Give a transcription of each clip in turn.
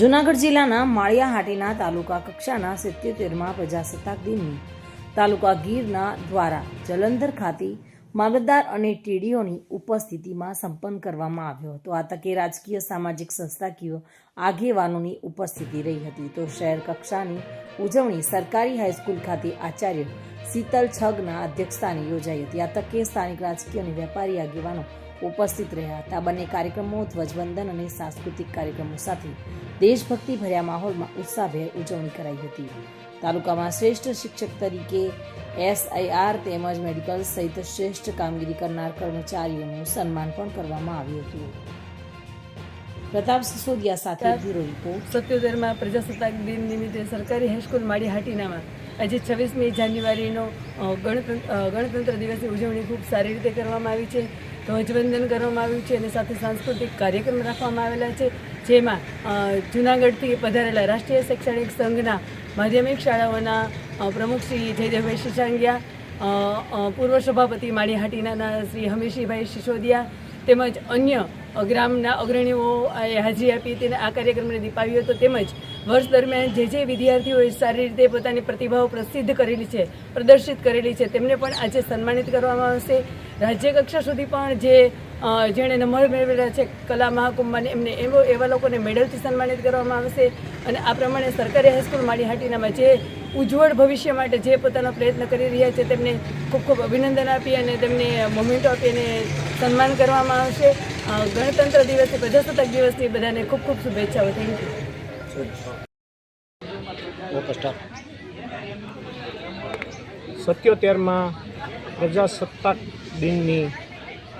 જૂનાગઢ જિલ્લાના માળિયાહાટીના તાલુકા કક્ષાના 77મા પ્રજાસત્તાક દિનની તાલુકા ગીરના દ્વારા જલંધર ખાતે મામલતદાર અને ટીડીઓની ઉપસ્થિતિમાં સંપન્ન કરવામાં આવ્યો હતો। આ તકે રાજકીય સામાજિક સંસ્થાકીય આગેવાનોની ઉપસ્થિતિ રહી હતી। તો શહેર કક્ષાની ઉજવણી સરકારી હાઈસ્કૂલ ખાતે આચાર્ય શીતલ છગના અધ્યક્ષસ્થાને યોજાઈ હતી। આ તકે સ્થાનિક રાજકીય અને વેપારી આગેવાનો ઉપસ્થિત રહ્યા હતા। બંને કાર્યક્રમો ધ્વજવંદન અને સાંસ્કૃતિક કાર્યક્રમો સાથે દેશભક્તિ ભર્યા માહોલમાં ઉત્સાહભેર ઉજવણી કરાઈ હતી। તાલુકામાં શ્રેષ્ઠ શિક્ષક તરીકે SIR તેમજ મેડિકલ સહિત શ્રેષ્ઠ કામગીરી કરનાર કર્મચારીઓનું સન્માન પણ કરવામાં આવ્યું હતું। પ્રતાપ સિસોદિયા સાથે બ્યુરો રિપોર્ટ। 77મા પ્રજાસત્તાક દિન નિમિત્તે સરકારી હાઈસ્કૂલ માળિયાહાટીનામાં આજે 26મી જાન્યુઆરીનો ગણતંત્ર દિવસની ઉજવણી ખૂબ સારી રીતે કરવામાં આવી છે। ધ્વજવંદન કરવામાં આવ્યું છે અને સાથે સાંસ્કૃતિક કાર્યક્રમ રાખવામાં આવેલા છે, જેમાં જૂનાગઢથી પધારેલા રાષ્ટ્રીય શૈક્ષણિક સંઘના માધ્યમિક શાળાઓના પ્રમુખ શ્રી જયદેવભાઈ શીશાંગિયા, પૂર્વ સભાપતિ માળિયાહાટીના શ્રી હમીરસિંહભાઈ સિસોદિયા તેમજ અન્ય ગ્રામના અગ્રણીઓ હાજરી આપી તેને આ કાર્યક્રમને દીપાવ્યો હતો। તેમજ વર્ષ દરમિયાન જે વિદ્યાર્થીઓએ સારી રીતે પોતાની પ્રતિભાઓ પ્રદર્શિત કરેલી છે તેમને પણ આજે સન્માનિત કરવામાં આવશે। રાજ્ય કક્ષા સુધી પણ જેણે નંબર મેળવેલા છે કલા મહાકુંભમાં એમને એવા લોકોને મેડલથી સન્માનિત કરવામાં આવશે। અને આ પ્રમાણે સરકારી હાઈસ્કૂલ માળિયાહાટીનામાં જે ઉજ્જવળ ભવિષ્ય માટે જે પોતાનો પ્રયત્ન કરી રહ્યા છે તેમને ખૂબ ખૂબ અભિનંદન આપી અને તેમને મોમેન્ટો આપી અને સન્માન કરવામાં આવશે। ગણતંત્ર દિવસની પ્રજાસત્તાક દિવસની બધાને ખૂબ ખૂબ શુભેચ્છાઓ। Thank you. 77મા પ્રજાસત્તાક દિનની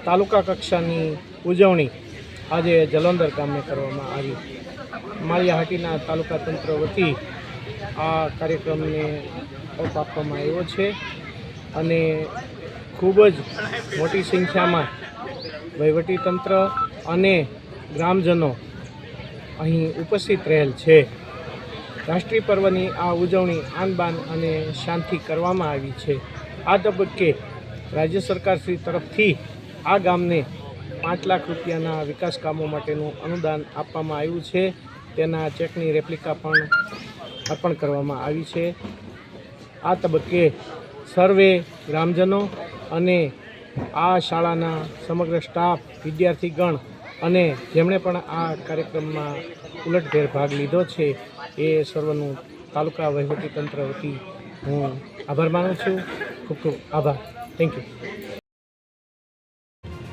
તાલુકા કક્ષાની ઉજવણી આજે જલંધર ગામે કરવામાં આવી। માળિયાહાટીના તાલુકા તંત્ર વતી આ કાર્યક્રમને ઓપ આપવામાં આવ્યો છે અને ખૂબ જ મોટી સંખ્યામાં વહીવટીતંત્ર અને ગ્રામજનો અહીં ઉપસ્થિત રહેલ છે। રાષ્ટ્રીય પર્વની આ ઉજવણી આન બાન અને શાંતિ કરવામાં આવી છે। આ તબક્કે રાજ્ય સરકારશ્રી તરફથી આ ગામને 5 લાખ રૂપિયાના વિકાસ કામો માટેનું અનુદાન આપવામાં આવ્યું છે। તેના ચેકની રેપ્લિકા પણ અર્પણ કરવામાં આવી છે। આ તબક્કે સર્વે ગ્રામજનો અને આ શાળાના સમગ્ર સ્ટાફ, વિદ્યાર્થીગણ અને જેમણે પણ આ કાર્યક્રમમાં ઉલટભેર ભાગ લીધો છે એ સર્વનું તાલુકા વહીવટીતંત્ર વતી હું આભાર માનું છું। ખૂબ ખૂબ આભાર। Thank you.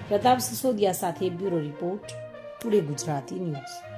પ્રતાપ સિસોદિયા સાથે bureau report, today Gujarati news.